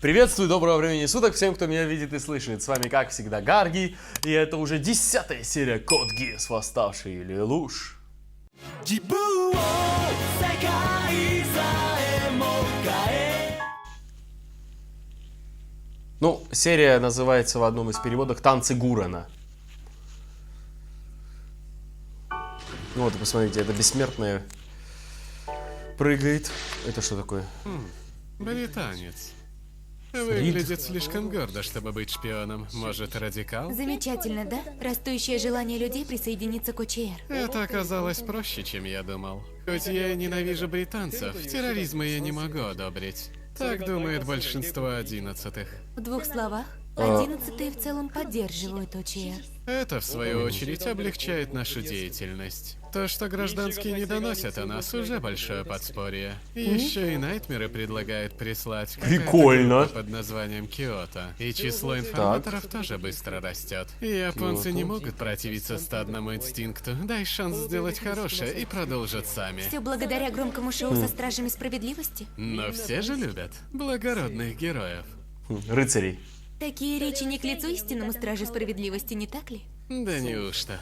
Приветствую, доброго времени суток всем, кто меня видит и слышит. С вами, как всегда, Гарги, и это уже 10-я серия Код Гиас, Восставший Лелуш. Ну, серия называется в одном из переводов «Танцы Гурена». Ну вот, посмотрите, это бессмертная прыгает. Это что такое? Британец. Выглядит слишком гордо, чтобы быть шпионом. Может, радикал? Замечательно, да? Растущее желание людей присоединиться к ОЧР. Это оказалось проще, чем я думал. Хоть я и ненавижу британцев, терроризма я не могу одобрить. Так думает большинство 11-х. В двух словах, 11-е в целом поддерживают ОЧР. Это, в свою очередь, облегчает нашу деятельность. То, что гражданские не доносят о нас, уже большое подспорье. Еще и Найтмеры предлагают прислать Прикольно. группа под названием Киото. И число информаторов тоже быстро растет. И японцы не могут противиться стадному инстинкту. Дай шанс сделать хорошее и продолжат сами. Все благодаря громкому шоу со Стражами Справедливости? Но все же любят благородных героев. Рыцарей. Такие речи не к лицу истинному Страже Справедливости, не так ли? Да неужто?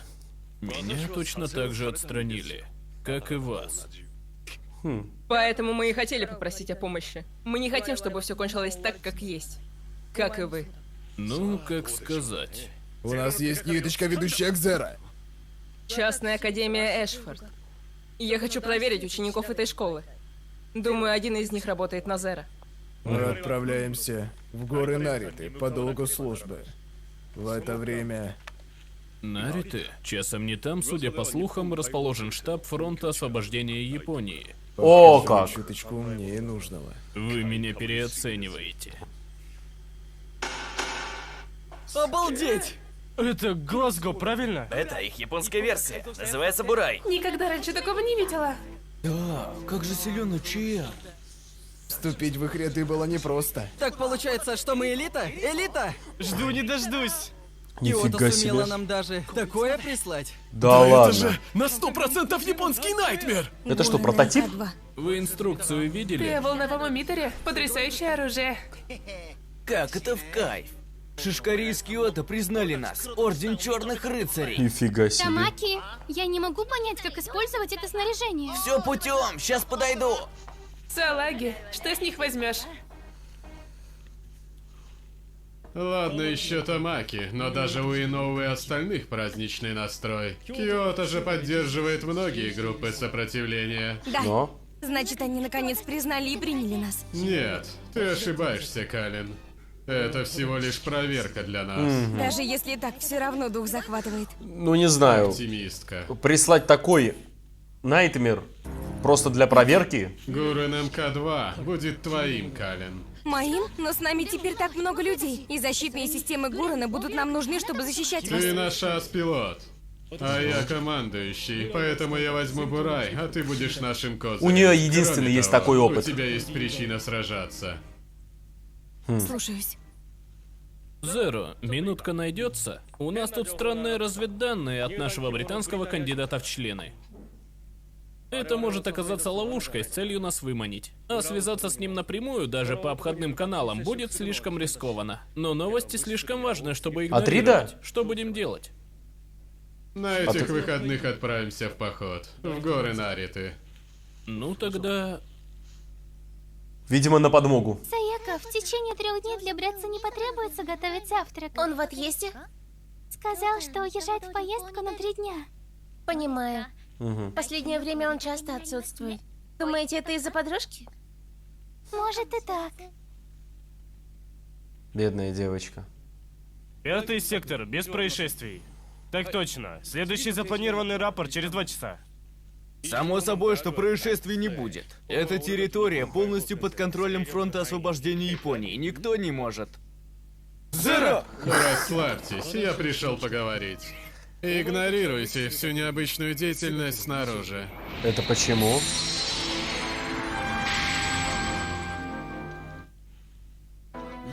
Меня точно так же отстранили, как и вас. Поэтому мы и хотели попросить о помощи. Мы не хотим, чтобы все кончилось так, как есть. Как и вы. Ну, как сказать. У нас есть ниточка, ведущая к Зеро. Частная академия Эшфорд. Я хочу проверить учеников этой школы. Думаю, один из них работает на Зеро. Мы отправляемся в горы Нариты по долгу службы. В это время... Нариты? Часом не там, судя по слухам, расположен штаб фронта освобождения Японии. О, Похоже, как. чуточку умнее нужного. Вы меня переоцениваете. Обалдеть! Это Глазго, правильно? Это их японская версия. Называется Бурай. Никогда раньше такого не видела. Да, как же силен ОЧР. Вступить в их ряды было непросто. Так получается, что мы элита? Элита! Жду не дождусь. Киото Нифига сумела себе. нам даже такое прислать. Да ладно. на 100% японский Найтмер! Это что, прототип? К2. Вы инструкцию видели? Ты о волновом эмиттере? Потрясающее оружие. Как это в кайф? Шишкари из Киото признали нас. Орден Черных Рыцарей. Нифига себе. Тамаки, я не могу понять, как использовать это снаряжение. Все путем, сейчас подойду. Салаги, что с них возьмешь? Ладно еще Тамаки, но даже у Иноу и остальных праздничный настрой. Киото же поддерживает многие группы сопротивления. Да. Но? Значит, они наконец признали и приняли нас. Нет, ты ошибаешься, Калин. Это всего лишь проверка для нас. Даже если и так, все равно дух захватывает. Ну, не знаю. Оптимистка. Прислать такой Найтмер просто для проверки? Гурен МК-2 будет твоим, Калин. Моим? Но с нами теперь так много людей. И защитные системы Гурена будут нам нужны, чтобы защищать вас. Ты наш ас-пилот. А я командующий, поэтому я возьму Бурай, а ты будешь нашим козырем. У нее единственный Кроме есть того, такой опыт. У тебя есть причина сражаться. Слушаюсь. Зеро, минутка найдется? У нас тут странные разведданные от нашего британского кандидата в члены. Это может оказаться ловушкой с целью нас выманить. А связаться с ним напрямую, даже по обходным каналам, будет слишком рискованно. Но новости слишком важны, чтобы игнорировать. Атрида? Что будем делать? На этих выходных отправимся в поход. В горы Нариты. Ну тогда... Видимо, на подмогу. Саяка, в течение 3 дней для братца не потребуется готовить завтрак. Он в отъезде? Сказал, что уезжает в поездку на 3 дня. Понимаю. Последнее время он часто отсутствует. Думаете, это из-за подружки? Может и так. Бедная девочка. 5-й сектор, без происшествий. Так точно. Следующий запланированный рапорт через 2 часа. Само собой, что происшествий не будет. Эта территория полностью под контролем фронта освобождения Японии. Никто не может. Зеро! Расслабьтесь, я пришел поговорить. Игнорируйте всю необычную деятельность снаружи. Это почему?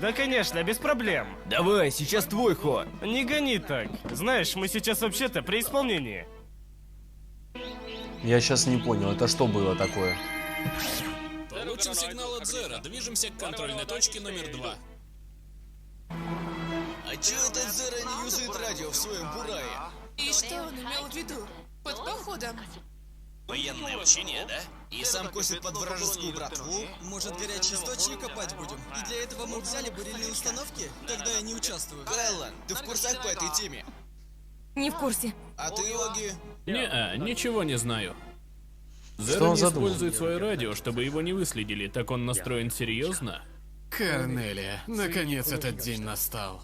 Да, конечно, без проблем. Давай, сейчас твой ход. Не гони так. Знаешь, мы сейчас вообще-то при исполнении. Я сейчас не понял, это что было такое? Получил сигнал от Зера. Движемся к контрольной точке номер 2. А чё этот Зера не юзает радио в своем бурае? И что он имел в виду? Под походом. Военное учение, да? И сам косит под вражескую братву? Может, горячий источник копать будем? И для этого мы взяли бурильные установки? Тогда я не участвую. Кайлан, ты в курсах по этой теме? Не в курсе. А ты, Оги? Не-а, ничего не знаю. Зер он не задумал? использует свое радио, чтобы его не выследили. Так он настроен серьезно? Корнелия, наконец этот день настал.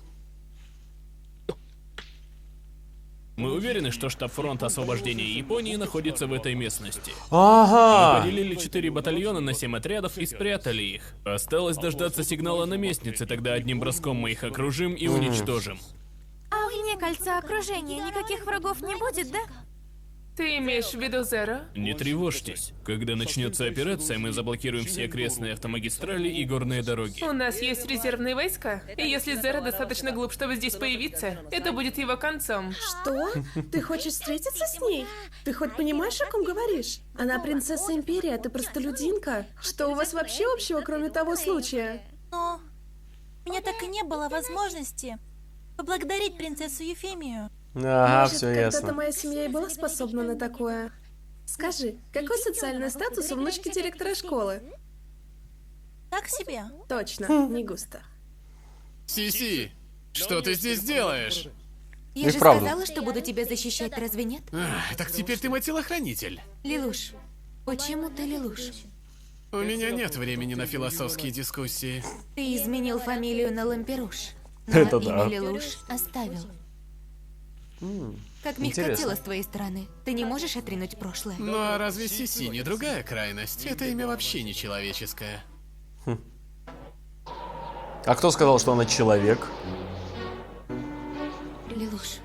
Мы уверены, что штаб фронта освобождения Японии находится в этой местности. Ага. Мы поделили 4 батальона на 7 отрядов и спрятали их. Осталось дождаться сигнала наместницы, тогда одним броском мы их окружим и уничтожим. А вне кольца окружения никаких врагов не будет, да? Ты имеешь в виду Зеро? Не тревожьтесь. Когда начнется операция, мы заблокируем все окрестные автомагистрали и горные дороги. У нас есть резервные войска. И если Зеро достаточно глуп, чтобы здесь появиться, это будет его концом. Что? Ты хочешь встретиться с ней? Ты хоть понимаешь, о ком говоришь? Она принцесса Империи, а ты простолюдинка. Что у вас вообще общего, кроме того случая? Но у меня так и не было возможности поблагодарить принцессу Ефимию. Ага, Может, все когда-то ясно. моя семья и была способна на такое. Скажи, какой социальный статус у внучки директора школы? Так себе. Точно, не густо. Сиси, что ты здесь делаешь? Я И же вправду. сказала, что буду тебя защищать, разве нет? Так теперь ты мой телохранитель. Лилуш, почему ты Лилуш? У меня нет времени на философские дискуссии. Ты изменил фамилию на Ламперуш, но Это имя да. Лилуш оставил. Как мягкотело интересно. с твоей стороны. Ты не можешь отринуть прошлое. Ну а разве Сиси не другая крайность? Это имя вообще не человеческое. А кто сказал, что она человек? Лилуш,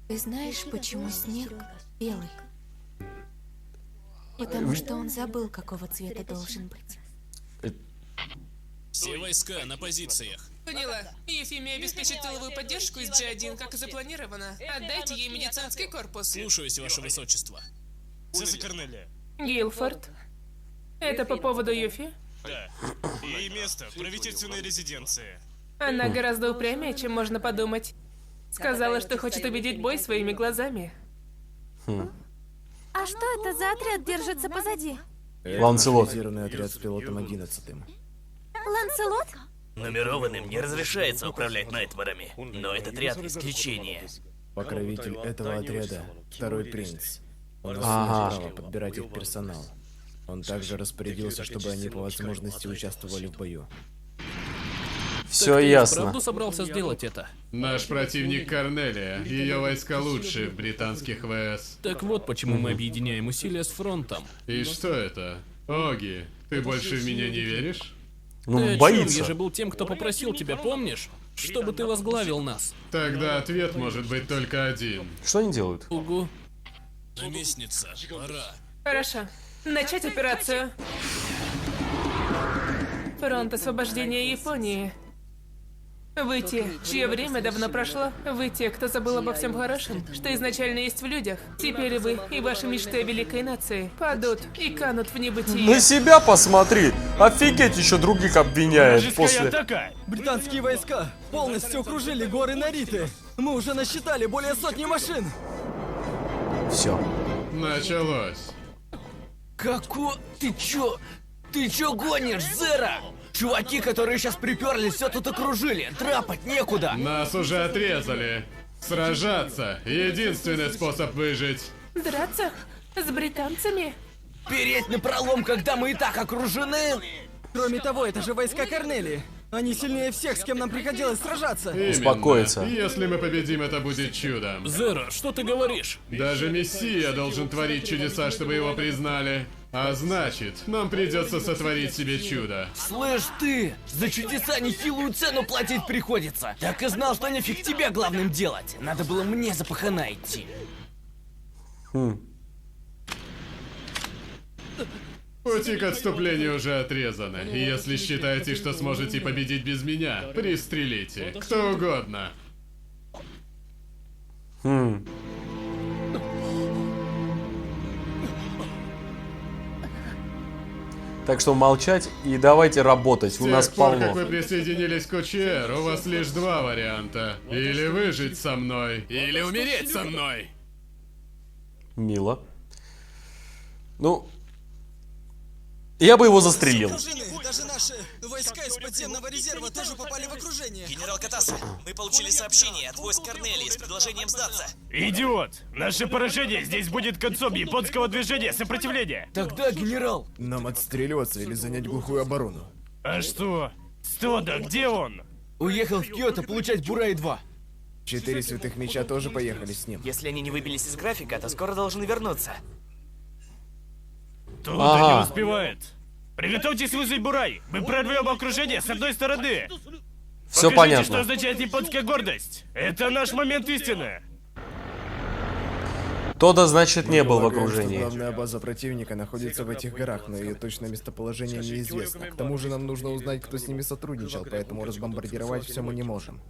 ты знаешь, почему снег белый? Потому что он забыл, какого цвета должен быть. Все войска на позициях. Поняла. Ефимия обеспечит тыловую поддержку из G1, как и запланировано. Отдайте ей медицинский корпус. Слушаюсь, ваше высочество. Принцесса Корнелия. Гилфорд. Это по поводу Юфи? Да. И место правительственной резиденции. Она гораздо упрямее, чем можно подумать. Сказала, что хочет увидеть бой своими глазами. А что это за отряд держится позади? Ланцелот. Специализированный отряд с пилотом 11-м. Ланселот? Нумерованным не разрешается управлять найтмарами, но этот отряд исключение. Покровитель этого отряда — второй принц. Он Ага. имеет право подбирать их персонал. Он также распорядился, чтобы они по возможности участвовали в бою. Все Так ты ясно. Правду собрался сделать это? Наш противник Корнелия. Ее войска лучшие в британских ВС. Так вот, почему мы объединяем усилия с фронтом. И что это? Оги, ты больше в меня не веришь? Ну, Ты о чём? боится. Я же был тем, кто попросил тебя, помнишь? Чтобы ты возглавил нас. Тогда ответ может быть только один. Что они делают? Угу. Наместница, пора. Хорошо. Начать операцию. Фронт освобождения Японии. Вы те, чье время давно прошло. Вы те, кто забыл обо всем хорошем, что изначально есть в людях. Теперь вы и ваши мечты о великой нации падут и канут в небытие. На себя посмотри. Офигеть, еще других обвиняет после. Британские войска полностью окружили горы Нариты. Мы уже насчитали более сотни машин. Все. Началось. Ты чё гонишь, Зера? Чуваки, которые сейчас приперлись, все тут окружили. Драпать некуда. Нас уже отрезали. Сражаться — единственный способ выжить. Драться? С британцами? Переть напролом, когда мы и так окружены? Кроме того, это же войска Корнелии. Они сильнее всех, с кем нам приходилось сражаться. Именно. Успокоиться. Если мы победим, это будет чудом. Зеро, что ты говоришь? Даже Мессия должен творить чудеса, чтобы его признали. А значит, нам придется сотворить себе чудо. Слышь ты, за чудеса нехилую цену платить приходится. Так и знал, что нефиг тебе главным делать. Надо было мне за пахана идти. Пути к отступлению уже отрезаны. И если считаете, что сможете победить без меня, пристрелите. Кто угодно. Так что молчать и давайте работать. У нас С тех пор, полно. как вы присоединились к УЧР, у вас лишь два варианта. Или выжить со мной, или умереть со мной. Мило. Ну, я бы его застрелил. Даже наши войска из подземного резерва тоже попали в окружение. Генерал Катаса, мы получили сообщение от войск Корнелии с предложением сдаться. Идиот! Наше поражение здесь будет концом японского движения сопротивления. Тогда, генерал... Нам отстреливаться или занять глухую оборону? А что? Стода, где он? Уехал в Киото получать Бурай-2. 4 святых меча тоже поехали с ним. Если они не выбились из графика, то скоро должны вернуться. Тода не успевает. Приготовьтесь вызвать Бурай. Мы прорвем окружение с одной стороны. Все Покажите, понятно. что означает японская гордость. Это наш момент истины. Тода, значит, не был в Полагаю, что окружении. главная база противника находится в этих горах, но ее точное местоположение неизвестно. К тому же нам нужно узнать, кто с ними сотрудничал, поэтому разбомбардировать все мы не можем.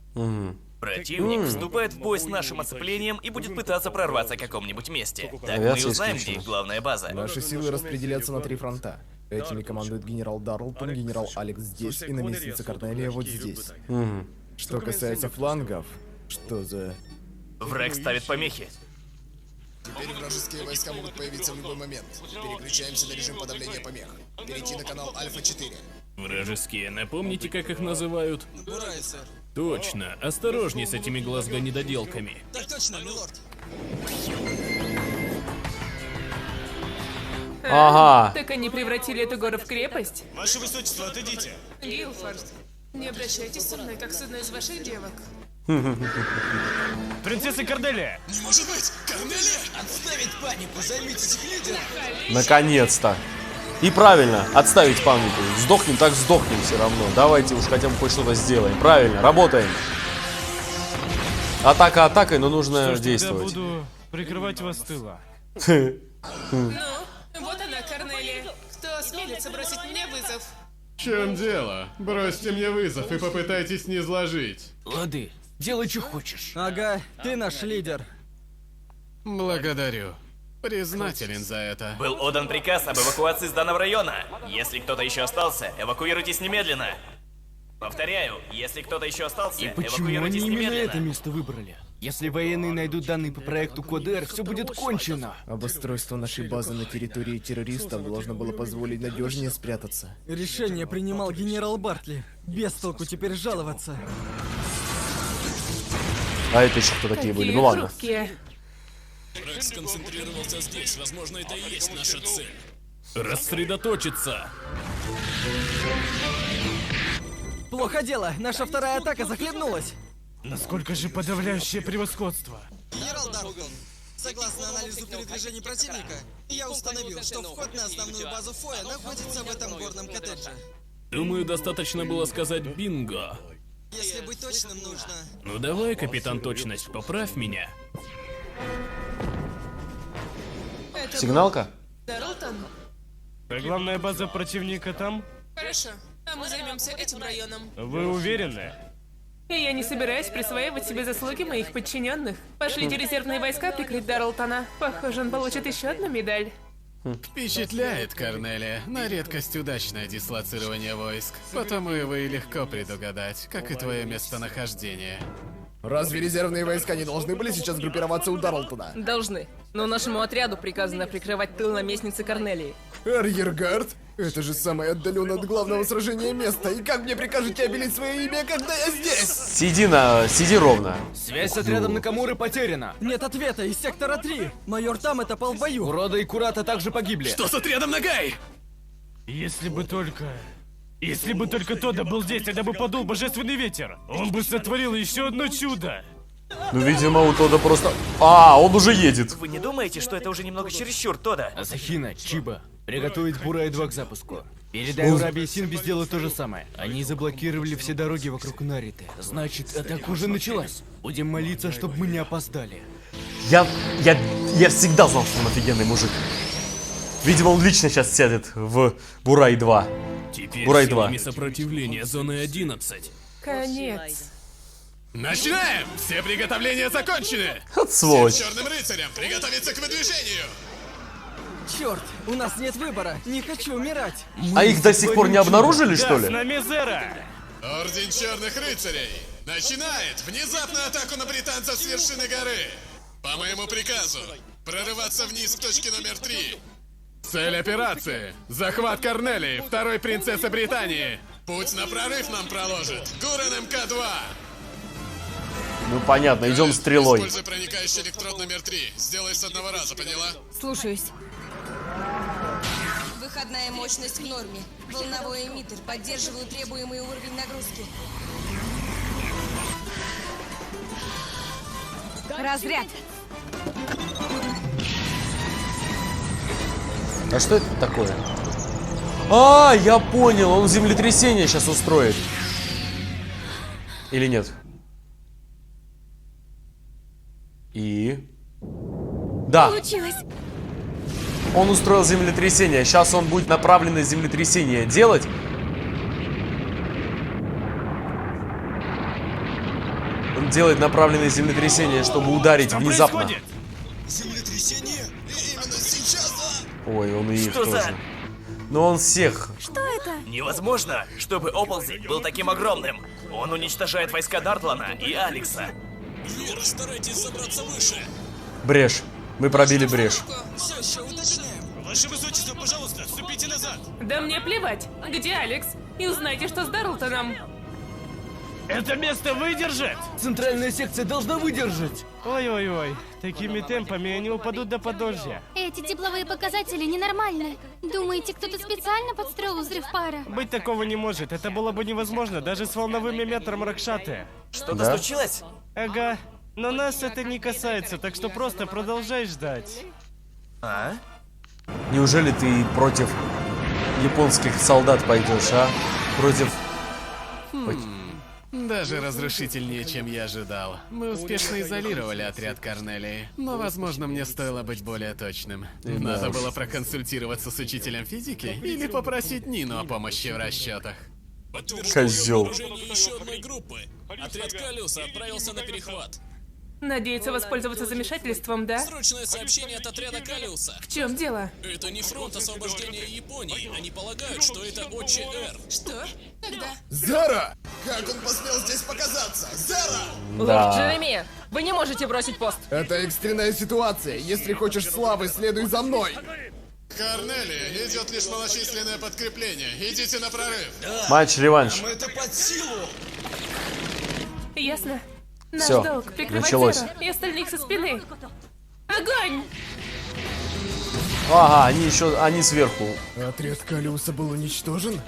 Противник вступает в бой с нашим оцеплением и будет пытаться прорваться к каком-нибудь месте. Так мы и Авиация узнаем, где исключена. их главная база. Наши силы распределятся на 3 фронта. Этими командует генерал Дарлтон, генерал Алекс здесь и наместница Корнелия вот здесь. Что касается флангов, что за... Враг ставит помехи. Теперь вражеские войска могут появиться в любой момент. Переключаемся на режим подавления помех. Перейти на канал Альфа-4. Вражеские, напомните, как их называют? Бурай, сэр. Точно, осторожней с этими глазго-недоделками. Так точно, милорд. Ага. Так они превратили эту гору в крепость? Ваше высочество, отойдите. Гилфорд, не обращайтесь со мной, как с одной из ваших девок. Принцесса Корнелия! Не может быть! Корнелия! Отставить панику! Займитесь их лидером! Наконец-то. И правильно, отставить панику. Сдохнем, так сдохнем все равно. Давайте уж хотя бы хоть что-то сделаем. Правильно, работаем. Атака атакой, но нужно Что ж, действовать. тогда буду прикрывать вас с тыла. Ну, вот она, Корнелия. Кто осмелится бросить мне вызов? В чем дело? Бросьте мне вызов и попытайтесь не изложить. Лады, делай, что хочешь. Ага, ты наш лидер. Благодарю. Признателен за это. Был отдан приказ об эвакуации с данного района. Если кто-то еще остался, эвакуируйтесь немедленно. Повторяю, если кто-то еще остался, И почему они эвакуируйтесь именно немедленно. это место выбрали? Если военные найдут данные по проекту Код Р, все будет кончено. Обустройство нашей базы на территории террористов должно было позволить надежнее спрятаться. Решение принимал генерал Бартли. Без толку теперь жаловаться. А это еще кто такие были? Ну ладно. Хрупкие. Враг сконцентрировался здесь. Возможно, это и есть наша цель. Рассредоточиться. Плохо дело, наша вторая атака захлебнулась. Насколько же подавляющее превосходство. Генерал Дарлтон, согласно анализу передвижений противника, я установил, что вход на основную базу Фоя находится в этом горном коттедже. Думаю, достаточно было сказать бинго. Если быть точным, нужно... Ну давай, капитан Точность, поправь меня. Это Сигналка? Дарлтон? А главная база противника там? Хорошо, а мы займемся этим районом. Вы уверены? И я не собираюсь присваивать себе заслуги моих подчиненных. Пошлите резервные войска прикрыть Дарлтона. Похоже, он получит еще одну медаль. Впечатляет, Корнелия. На редкость удачное дислоцирование войск. Потому его и легко предугадать, как и твое местонахождение. Разве резервные войска не должны были сейчас группироваться у Дарлтона? Должны. Но нашему отряду приказано прикрывать тыл наместницы Корнелии. Арьергард? Это же самое отдаленное от главного сражения место. И как мне прикажете обелить свое имя, когда я здесь? Сиди ровно. Связь с отрядом Накамуры потеряна. Нет ответа из сектора 3. Майор Тамета пал в бою. Урода и Курата также погибли. Что с отрядом Нагай? Если бы только Тода был здесь, тогда бы подул божественный ветер. Он бы сотворил еще одно чудо. Ну, видимо, у Тода просто... А, он уже едет. Вы не думаете, что это уже немного чересчур, Тода? Асахина, Чиба, приготовить Бурай-2 к запуску. Передай Ураби и Синби сделать то же самое. Они заблокировали все дороги вокруг Нариты. Значит, атака уже началась. Будем молиться, чтобы мы не опоздали. Я всегда знал, что он офигенный мужик. Видимо, он лично сейчас сядет в Бурай-2. Теперь Бурай-2. силами сопротивления зоны 11. Конец. Начинаем! Все приготовления закончены! От сволочь. Всем черным рыцарям приготовиться к выдвижению! Черт, у нас нет выбора. Не хочу умирать. А их до сих пор не обнаружили, что ли? Газ на Мизера! Орден Черных Рыцарей начинает внезапную атаку на британцев с вершины горы. По моему приказу, прорываться вниз к точке номер 3. Цель операции — захват Корнелии, второй принцессы Британии. Путь на прорыв нам проложит Гурен МК-2. Ну понятно, идем стрелой. Используй проникающий электрод номер 3. Сделай с одного раза, поняла? Слушаюсь. Выходная мощность в норме. Волновой эмиттер. Поддерживаю требуемый уровень нагрузки. Разряд. А что это такое? А, я понял, он землетрясение сейчас устроит. Или нет? И... Да. Получилось. Он устроил землетрясение. Сейчас он будет направленное землетрясение делать. Он делает направленное землетрясение, чтобы ударить внезапно. Землетрясение? Именно сейчас, да? Ой, он и их Что за- тоже. Но он всех. Что это? Невозможно, чтобы оползень был таким огромным. Он уничтожает войска Дартлана и Алекса. Вера, старайтесь забраться выше. Брешь. Мы пробили брешь. Все еще уточняем. Ваше Высочество, пожалуйста, вступите назад. Да мне плевать. Где Алекс? И узнайте, что с Дарлтоном. Это место выдержит? Центральная секция должна выдержать. Ой-ой-ой, такими темпами они упадут до подножья. Эти тепловые показатели ненормальны. Думаете, кто-то специально подстроил взрыв пара? Быть такого не может, это было бы невозможно даже с волновым эмиттером Ракшаты. Что-то Да? случилось? Ага, но нас это не касается, так что просто продолжай ждать. А? Неужели ты против японских солдат пойдешь, а? Против... Даже разрушительнее, чем я ожидал. Мы успешно изолировали отряд Корнелии, но, возможно, мне стоило быть более точным. Надо было проконсультироваться с учителем физики или попросить Нину о помощи в расчетах. Козёл. Обнаружение еще одной группы. Отряд Калиуса отправился на перехват. Надеется воспользоваться замешательством, да? Срочное сообщение от отряда Калиуса. В чем дело? Это не фронт освобождения Японии. Они полагают, что это ОЧР. Что? Когда? Зара! Как он посмел здесь показаться? Зара! Лорд Джереми, вы не можете бросить пост. Это экстренная ситуация. Если хочешь славы, следуй за мной. Корнелия, идет лишь малочисленное подкрепление. Идите на прорыв. Матч-реванш. Нам это под силу. Ясно. Наш Всё, долг прикрывать началось. Зеро и остальных со спины. Огонь! Ага, они сверху. Отряд Калиуса был уничтожен?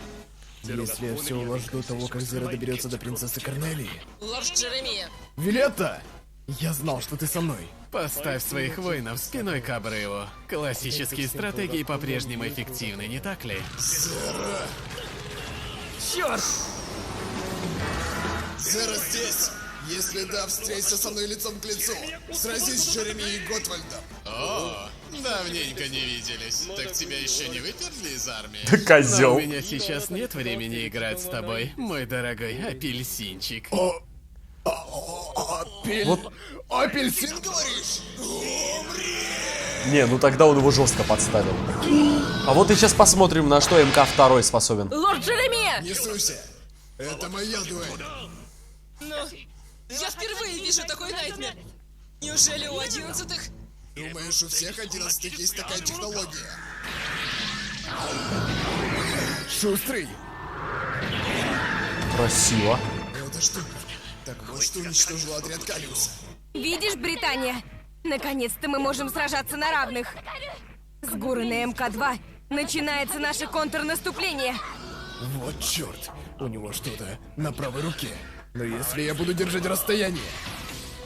Если я все уложу до того, как Зера доберется до принцессы Корнелии. Лорд Джереми. Вилетта! Я знал, что ты со мной. Поставь своих воинов спиной к обрыву. Классические стратегии по-прежнему эффективны, не так ли? Черт! Зера здесь! Если да, встреться со мной лицом к лицу. Сразись с Джереми и Готвальдом. О, давненько не виделись. Так тебя еще не выперли из армии? Да козел. Но у меня сейчас нет времени играть с тобой, мой дорогой апельсинчик. Апельсин, говоришь? Не, ну тогда он его жестко подставил. А вот и сейчас посмотрим, на что МК-2 способен. Лорд Джереми! Не суйся. Это моя дуэль. Но я впервые вижу такой найтмер. Неужели у 11-х? Думаешь, у всех 11-х есть такая технология? Шустрый. Красиво. Это что? Так вот что уничтожило отряд Калиуса. Видишь, Британия? Наконец-то мы можем сражаться на равных. С Гурена МК-2 начинается наше контрнаступление. Вот черт. У него что-то на правой руке. Но если я буду держать расстояние...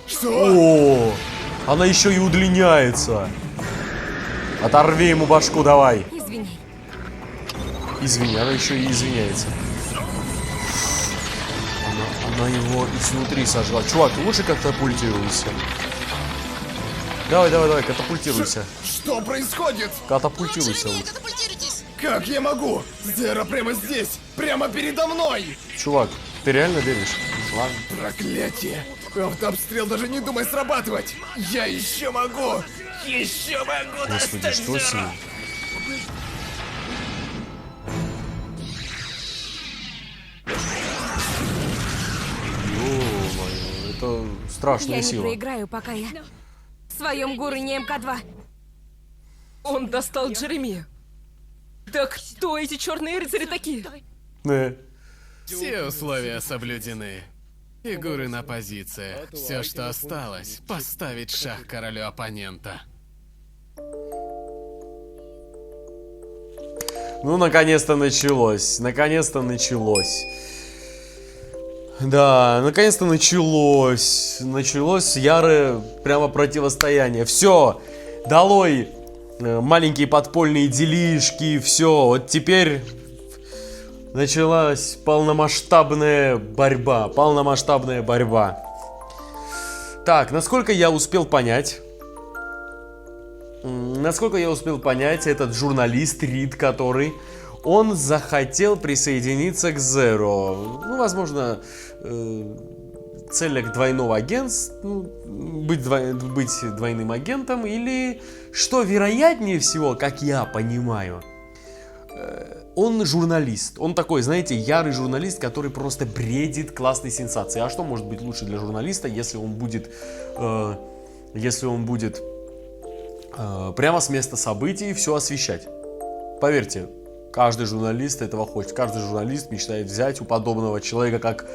Что? О, она еще и удлиняется. Оторви ему башку, давай. Извини. Извини, она еще и извиняется. Она его изнутри сожгла. Чувак, ты лучше катапультируйся. Давай, катапультируйся. Что происходит? Катапультируйся лучше. Как я могу? Зера прямо здесь, прямо передо мной! Чувак, ты реально веришь? Ладно. Проклятие! Автообстрел даже не думай срабатывать! Я еще могу! Еще могу Господи, достать что с ним? Зера! Ё-моё, это страшная Я не сила. проиграю, пока я в своем Гурене МК-2. Он достал Джеремию. Да кто эти черные рыцари такие? Все условия соблюдены. Фигуры на позициях. Все, что осталось, поставить шах королю оппонента. Ну, наконец-то началось. Наконец-то началось. Да, наконец-то началось. Началось ярое прямо противостояние. Все, долой маленькие подпольные делишки. Все, вот теперь началась полномасштабная борьба. Полномасштабная борьба. Так, насколько я успел понять... Насколько я успел понять, этот журналист Рид, который... Он захотел присоединиться к Zero. Ну, возможно, в целях двойного агентства, быть двойным агентом, или, что вероятнее всего, как я понимаю, он журналист. Он такой, знаете, ярый журналист, который просто бредит классной сенсацией. А что может быть лучше для журналиста, если он будет прямо с места событий все освещать? Поверьте, каждый журналист этого хочет. Каждый журналист мечтает взять у подобного человека, как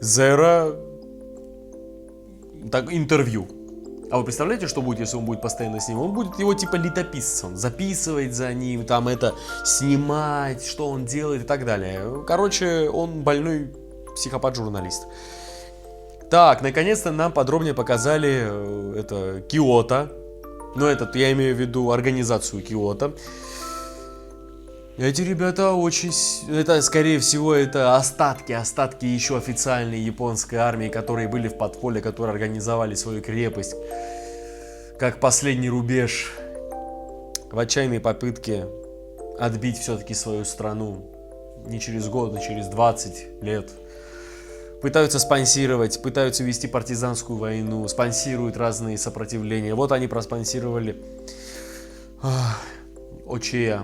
Zero, так, интервью. А вы представляете, что будет, если он будет постоянно с ним? Он будет его типа летописцем, записывать за ним, там это, снимать, что он делает и так далее. Короче, он больной психопат-журналист. Так, наконец-то нам подробнее показали это Киото. Ну, я имею в виду организацию Киото. Эти ребята очень... Это, скорее всего, это остатки еще официальной японской армии, которые были в подполье, которые организовали свою крепость. Как последний рубеж. В отчаянной попытке отбить все-таки свою страну. Не через год, но через 20 лет. Пытаются спонсировать, пытаются вести партизанскую войну, спонсируют разные сопротивления. Вот они проспонсировали ОЧЕ,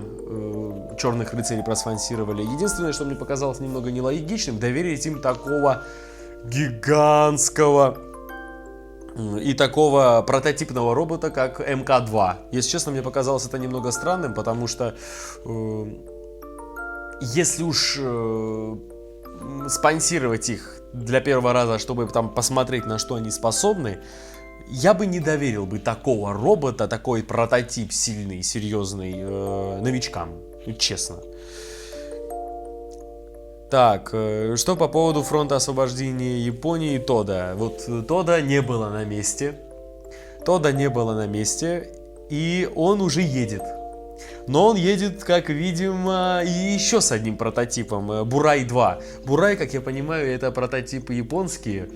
черных рыцарей проспонсировали. Единственное, что мне показалось немного нелогичным, доверить им такого гигантского и такого прототипного робота, как МК-2. Если честно, мне показалось это немного странным, потому что если уж спонсировать их для первого раза, чтобы там посмотреть, на что они способны, я бы не доверил бы такого робота, такой прототип сильный, серьезный, новичкам, честно. Так, что по поводу фронта освобождения Японии и Тода? Вот Тода не было на месте. Тода не было на месте, и он уже едет. Но он едет, как видимо, и еще с одним прототипом, Бурай 2. Бурай, как я понимаю, это прототипы японские,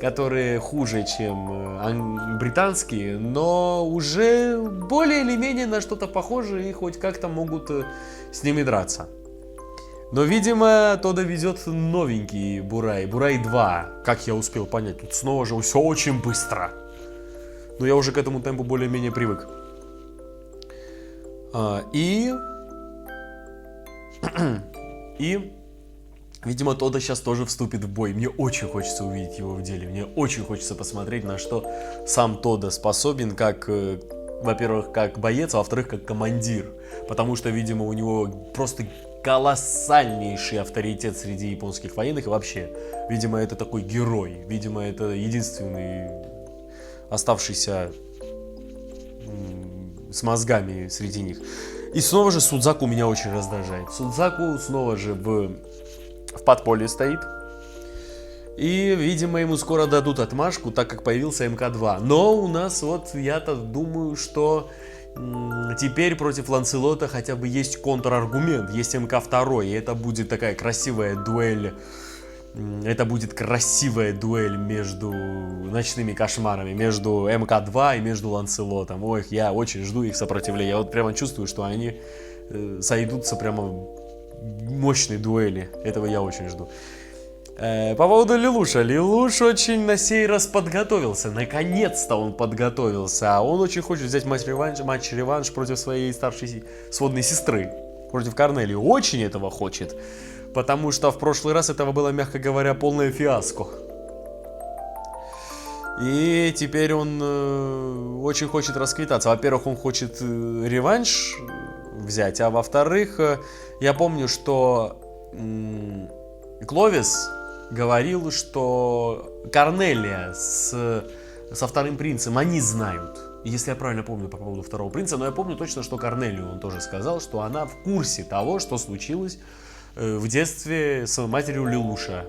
которые хуже, чем британские, но уже более или менее на что-то похоже и хоть как-то могут с ними драться. Но, видимо, Тода везет новенький Бурай, Бурай 2, как я успел понять. Тут снова же все очень быстро. Но я уже к этому темпу более-менее привык. И, видимо, Тода сейчас тоже вступит в бой. Мне очень хочется увидеть его в деле. Мне очень хочется посмотреть, на что сам Тода способен, как, во-первых, как боец, а во-вторых, как командир. Потому что, видимо, у него просто колоссальнейший авторитет среди японских военных. И вообще, видимо, это такой герой. Видимо, это единственный оставшийся с мозгами среди них. И снова же Судзаку меня очень раздражает. Судзаку снова же в подполье стоит. И, видимо, ему скоро дадут отмашку, так как появился МК-2. Но у нас вот, я-то думаю, что теперь против Ланселота хотя бы есть контраргумент. Есть МК-2, и это будет такая красивая дуэль. Это будет красивая дуэль между ночными кошмарами, между МК-2 и между Ланселотом. Ой, я очень жду их сопротивления. Я вот прямо чувствую, что они сойдутся прямо в мощной дуэли. Этого я очень жду. По поводу Лелуша. Лелуш очень на сей раз подготовился. Наконец-то он подготовился. Он очень хочет взять матч-реванш против своей старшей сводной сестры. Против Корнелии. Очень этого хочет. Потому что в прошлый раз этого было, мягко говоря, полное фиаско. И теперь он очень хочет расквитаться. Во-первых, он хочет реванш взять. А во-вторых, я помню, что Кловис говорил, что Корнелия со вторым принцем, они знают. Если я правильно помню по поводу второго принца, но я помню точно, что Корнелию он тоже сказал, что она в курсе того, что случилось в детстве с матерью Лелуша.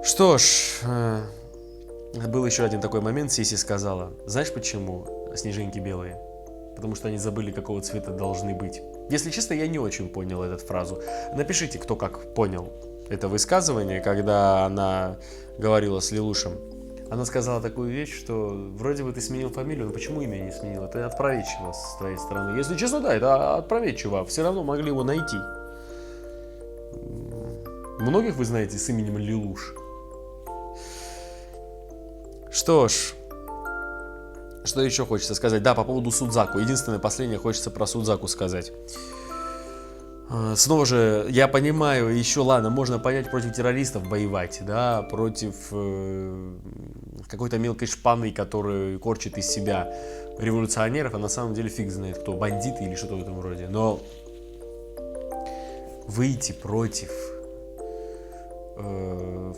Что ж, был еще один такой момент, Сиси сказала. Знаешь почему снежинки белые? Потому что они забыли, какого цвета должны быть. Если честно, я не очень понял эту фразу. Напишите, кто как понял это высказывание, когда она говорила с Лелушем. Она сказала такую вещь, что вроде бы ты сменил фамилию, но почему имя не сменил? Это опроветчиво с твоей стороны. Если честно, да, это опроветчиво. Все равно могли его найти. Многих вы знаете с именем Лелуш. Что ж, что еще хочется сказать? Да, по поводу Судзаку. Единственное, последнее хочется про Судзаку сказать. Снова же, я понимаю, еще ладно, можно понять, против террористов воевать, да, против какой-то мелкой шпаны, которая корчит из себя революционеров, а на самом деле фиг знает кто, бандиты или что-то в этом роде. Но выйти против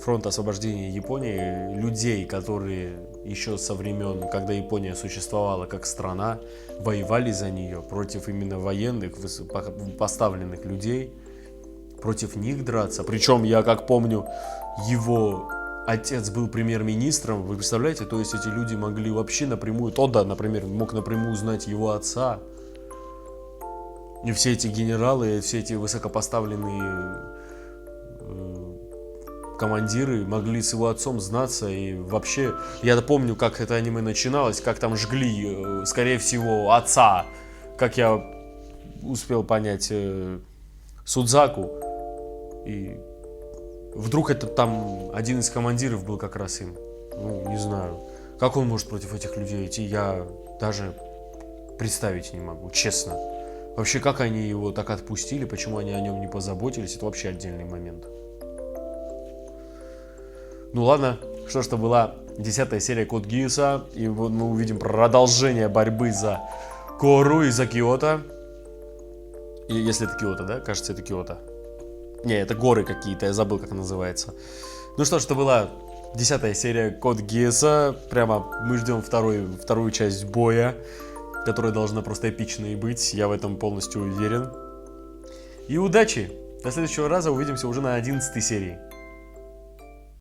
фронта освобождения Японии, людей, которые еще со времен, когда Япония существовала как страна, воевали за нее, против именно военных, поставленных людей, против них драться. Причем, я как помню, его отец был премьер-министром, вы представляете, то есть эти люди могли вообще напрямую, Тода, например, мог напрямую знать его отца. И все эти генералы, все эти высокопоставленные командиры могли с его отцом знаться. И вообще, я помню, как это аниме начиналось, как там жгли, скорее всего, отца, как я успел понять, Судзаку. И вдруг это там один из командиров был как раз им. Ну, не знаю, как он может против этих людей идти, я даже представить не могу, честно. Вообще, как они его так отпустили, почему они о нем не позаботились, это вообще отдельный момент. Ну ладно, что ж, это была 10-я серия Код Гиаса, и вот мы увидим продолжение борьбы за Кору и за Киото. И если это Киото, да? Кажется, это Киото. Не, это горы какие-то, я забыл, как называется. Ну что ж, это была 10-я серия Код Гиаса. Прямо мы ждем вторую часть боя, которая должна просто эпичной быть, я в этом полностью уверен. И удачи! До следующего раза, увидимся уже на 11-й серии.